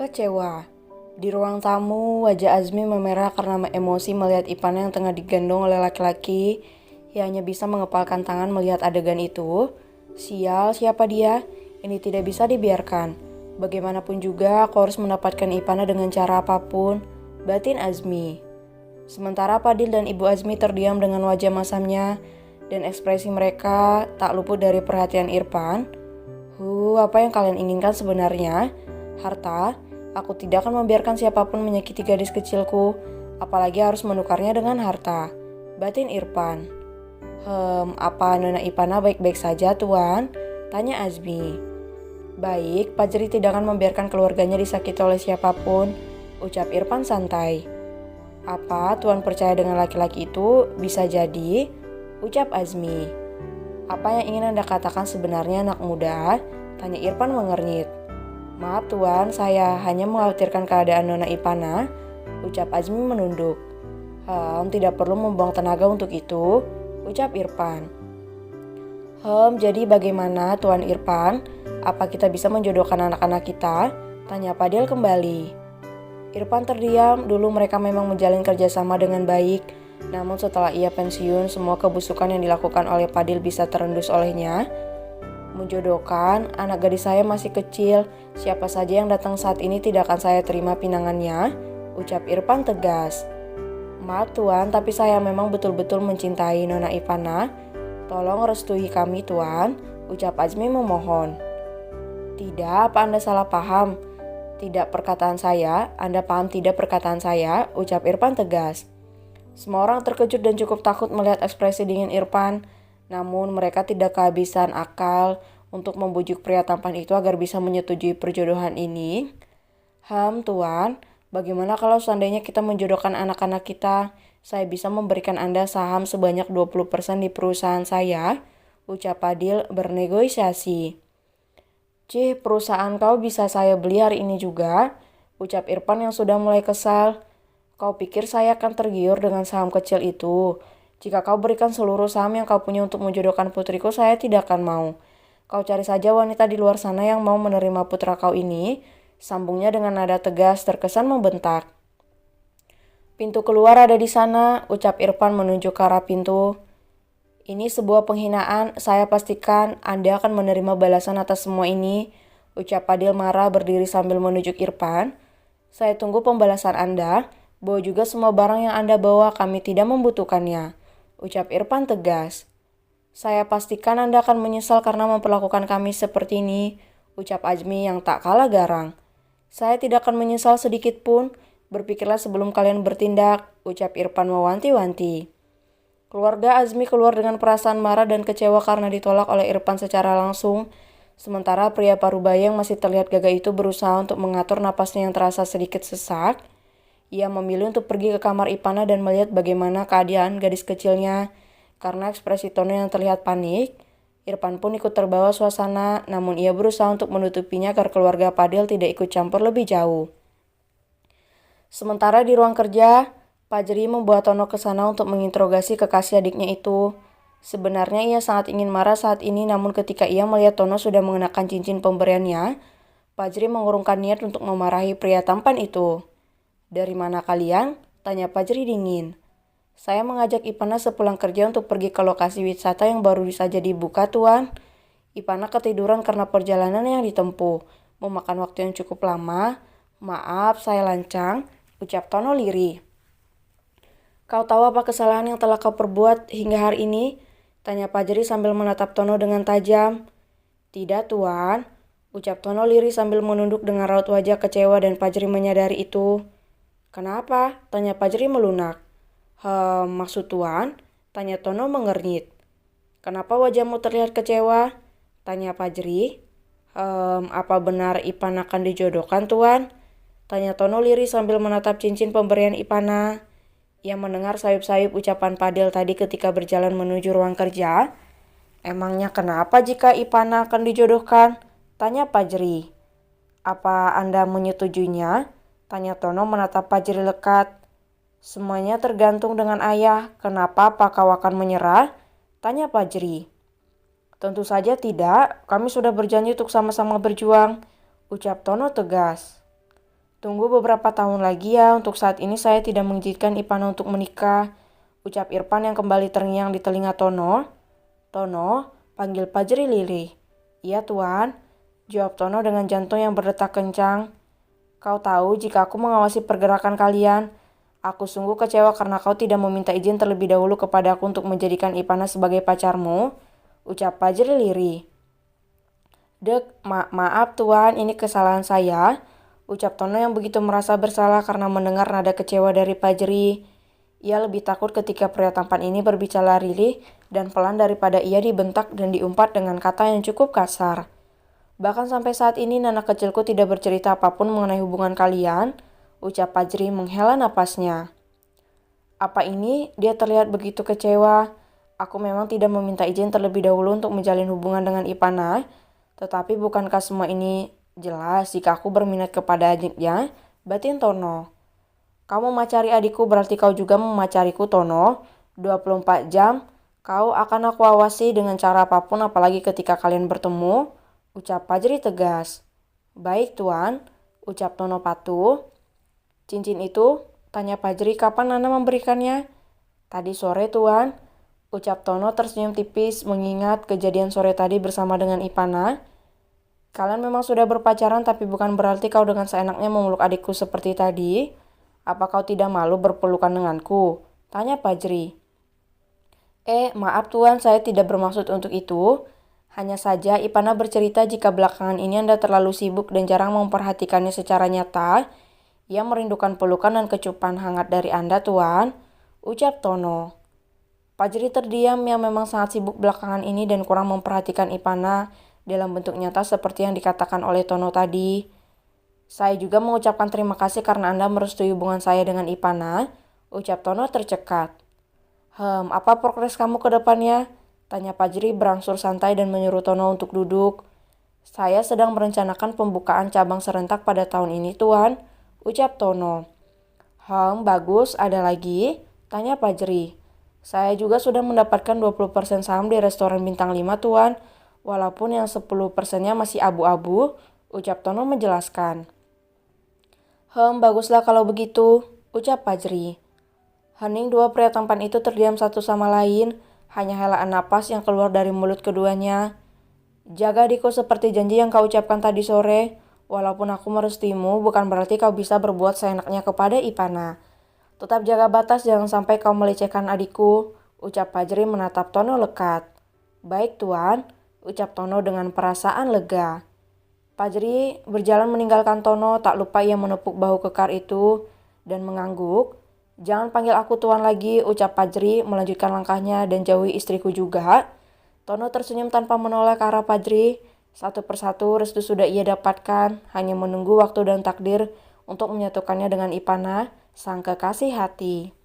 Kecewa. Di ruang tamu, wajah Azmi memerah karena emosi melihat Ipana yang tengah digendong oleh laki-laki. Ia hanya bisa mengepalkan tangan melihat adegan itu. Sial, siapa dia? Ini tidak bisa dibiarkan. Bagaimanapun juga, aku harus mendapatkan Ipana dengan cara apapun. Batin Azmi. Sementara Fadil dan Ibu Azmi terdiam dengan wajah masamnya, dan ekspresi mereka tak luput dari perhatian Irfan. Apa yang kalian inginkan sebenarnya? Harta? Aku tidak akan membiarkan siapapun menyakiti gadis kecilku, apalagi harus menukarnya dengan harta. Batin Irfan. Apa Nona Ipana baik-baik saja, Tuan? Tanya Azmi. Baik, Fajri tidak akan membiarkan keluarganya disakiti oleh siapapun, ucap Irfan santai. Apa Tuan percaya dengan laki-laki itu? Bisa jadi, ucap Azmi. Apa yang ingin Anda katakan sebenarnya, anak muda? Tanya Irfan mengernyit. Maaf Tuan, saya hanya mengkhawatirkan keadaan Nona Ipana, ucap Azmi menunduk. Tidak perlu membuang tenaga untuk itu, ucap Irfan. Jadi bagaimana Tuan Irfan? Apa kita bisa menjodohkan anak-anak kita? Tanya Fadil kembali. Irfan terdiam, dulu mereka memang menjalin kerjasama dengan baik. Namun setelah ia pensiun, semua kebusukan yang dilakukan oleh Fadil bisa terendus olehnya. Menjodohkan, anak gadis saya masih kecil. Siapa saja yang datang saat ini tidak akan saya terima pinangannya, ucap Irfan tegas. Maaf Tuan, tapi saya memang betul-betul mencintai Nona Ipana. Tolong restui kami Tuan, ucap Azmi memohon. Tidak, apa Anda salah paham? Tidak perkataan saya, Anda paham tidak perkataan saya, ucap Irfan tegas. Semua orang terkejut dan cukup takut melihat ekspresi dingin Irfan. Namun mereka tidak kehabisan akal untuk membujuk pria tampan itu agar bisa menyetujui perjodohan ini. Tuan, bagaimana kalau seandainya kita menjodohkan anak-anak kita? Saya bisa memberikan Anda saham sebanyak 20% di perusahaan saya, ucap Fadil bernegosiasi. Perusahaan kau bisa saya beli hari ini juga, ucap Irfan yang sudah mulai kesal. Kau pikir saya akan tergiur dengan saham kecil itu? Jika kau berikan seluruh saham yang kau punya untuk menjodohkan putriku, saya tidak akan mau. Kau cari saja wanita di luar sana yang mau menerima putra kau ini, sambungnya dengan nada tegas terkesan membentak. Pintu keluar ada di sana, ucap Irfan menunjuk ke arah pintu. Ini sebuah penghinaan, saya pastikan Anda akan menerima balasan atas semua ini, ucap Fadil marah berdiri sambil menunjuk Irfan. Saya tunggu pembalasan Anda, bawa juga semua barang yang Anda bawa, kami tidak membutuhkannya, ucap Irfan tegas. Saya pastikan Anda akan menyesal karena memperlakukan kami seperti ini, ucap Azmi yang tak kalah garang. Saya tidak akan menyesal sedikit pun, berpikirlah sebelum kalian bertindak, ucap Irfan mewanti-wanti. Keluarga Azmi keluar dengan perasaan marah dan kecewa karena ditolak oleh Irfan secara langsung, sementara pria parubaya yang masih terlihat gagah itu berusaha untuk mengatur napasnya yang terasa sedikit sesak. Ia memilih untuk pergi ke kamar Ipana dan melihat bagaimana keadaan gadis kecilnya. Karena ekspresi Tono yang terlihat panik, Irfan pun ikut terbawa suasana, namun ia berusaha untuk menutupinya agar keluarga Fadil tidak ikut campur lebih jauh. Sementara di ruang kerja, Fajri membawa Tono ke sana untuk menginterogasi kekasih adiknya itu. Sebenarnya ia sangat ingin marah saat ini, namun ketika ia melihat Tono sudah mengenakan cincin pemberiannya, Fajri mengurungkan niat untuk memarahi pria tampan itu. Dari mana kalian? Tanya Fajri dingin. Saya mengajak Ipana sepulang kerja untuk pergi ke lokasi wisata yang baru saja dibuka, Tuan. Ipana ketiduran karena perjalanan yang ditempuh. Memakan waktu yang cukup lama. Maaf, saya lancang, ucap Tono lirih. Kau tahu apa kesalahan yang telah kau perbuat hingga hari ini? Tanya Fajri sambil menatap Tono dengan tajam. Tidak, Tuan, ucap Tono lirih sambil menunduk dengan raut wajah kecewa dan Fajri menyadari itu. Kenapa? Tanya Fajri melunak. Maksud Tuan? Tanya Tono mengernyit. Kenapa wajahmu terlihat kecewa? Tanya Fajri. Apa benar Ipana akan dijodohkan Tuan? Tanya Tono lirih sambil menatap cincin pemberian Ipana. Ia mendengar sayup-sayup ucapan Fadil tadi ketika berjalan menuju ruang kerja. Emangnya kenapa jika Ipana akan dijodohkan? Tanya Fajri. Apa Anda menyetujuinya? Tanya Tono menatap Fajri lekat. Semuanya tergantung dengan ayah. Kenapa Pak kau akan menyerah? Tanya Fajri. Tentu saja tidak. Kami sudah berjanji untuk sama-sama berjuang, ucap Tono tegas. Tunggu beberapa tahun lagi ya, untuk saat ini saya tidak mengizinkan Ipana untuk menikah, ucap Irfan yang kembali terngiang di telinga Tono. Tono, panggil Fajri lirih. Iya tuan, jawab Tono dengan jantung yang berdetak kencang. Kau tahu jika aku mengawasi pergerakan kalian, aku sungguh kecewa karena kau tidak meminta izin terlebih dahulu kepada aku untuk menjadikan Ipana sebagai pacarmu, ucap Fajri lirih. Maaf tuan, ini kesalahan saya, ucap Tono yang begitu merasa bersalah karena mendengar nada kecewa dari Fajri. Ia lebih takut ketika pria tampan ini berbicara lirih dan pelan daripada ia dibentak dan diumpat dengan kata yang cukup kasar. Bahkan sampai saat ini anak kecilku tidak bercerita apapun mengenai hubungan kalian, ucap Fajri menghela napasnya. Apa ini? Dia terlihat begitu kecewa. Aku memang tidak meminta izin terlebih dahulu untuk menjalin hubungan dengan Ipana, tetapi bukankah semua ini jelas jika aku berminat kepada adiknya? Batin Tono. Kamu memacari adikku berarti kau juga memacariku Tono. 24 jam, kau akan aku awasi dengan cara apapun apalagi ketika kalian bertemu, ucap Fajri tegas. Baik tuan, ucap Tono patuh. Cincin itu, tanya Fajri kapan Nana memberikannya. Tadi sore tuan, ucap Tono tersenyum tipis mengingat kejadian sore tadi bersama dengan Ipana. Kalian memang sudah berpacaran tapi bukan berarti kau dengan seenaknya memeluk adikku seperti tadi. Apa kau tidak malu berpelukan denganku? Tanya Fajri. Maaf tuan, saya tidak bermaksud untuk itu. Hanya saja Ipana bercerita jika belakangan ini Anda terlalu sibuk dan jarang memperhatikannya secara nyata. Ia merindukan pelukan dan kecupan hangat dari Anda tuan, ucap Tono. Fajri terdiam yang memang sangat sibuk belakangan ini dan kurang memperhatikan Ipana dalam bentuk nyata seperti yang dikatakan oleh Tono tadi. Saya juga mengucapkan terima kasih karena Anda merestui hubungan saya dengan Ipana, ucap Tono tercekat. Apa progres kamu ke depannya? Tanya Fajri berangsur santai dan menyuruh Tono untuk duduk. Saya sedang merencanakan pembukaan cabang serentak pada tahun ini, tuan, ucap Tono. Bagus, ada lagi? Tanya Fajri. Saya juga sudah mendapatkan 20% saham di restoran bintang 5, tuan, walaupun yang 10%-nya masih abu-abu, ucap Tono menjelaskan. Baguslah kalau begitu, ucap Fajri. Hening dua pria tampan itu terdiam satu sama lain, hanya helaan napas yang keluar dari mulut keduanya. Jaga adikku seperti janji yang kau ucapkan tadi sore, walaupun aku merestuimu bukan berarti kau bisa berbuat seenaknya kepada Ipana. Tetap jaga batas, jangan sampai kau melecehkan adikku, ucap Fajri menatap Tono lekat. Baik tuan, ucap Tono dengan perasaan lega. Fajri berjalan meninggalkan Tono, tak lupa ia menepuk bahu kekar itu dan mengangguk. Jangan panggil aku tuan lagi, ucap Fajri melanjutkan langkahnya dan jauhi istriku juga. Tono tersenyum tanpa menoleh ke arah Fajri. Satu persatu restu sudah ia dapatkan, hanya menunggu waktu dan takdir untuk menyatukannya dengan Ipana, sang kekasih hati.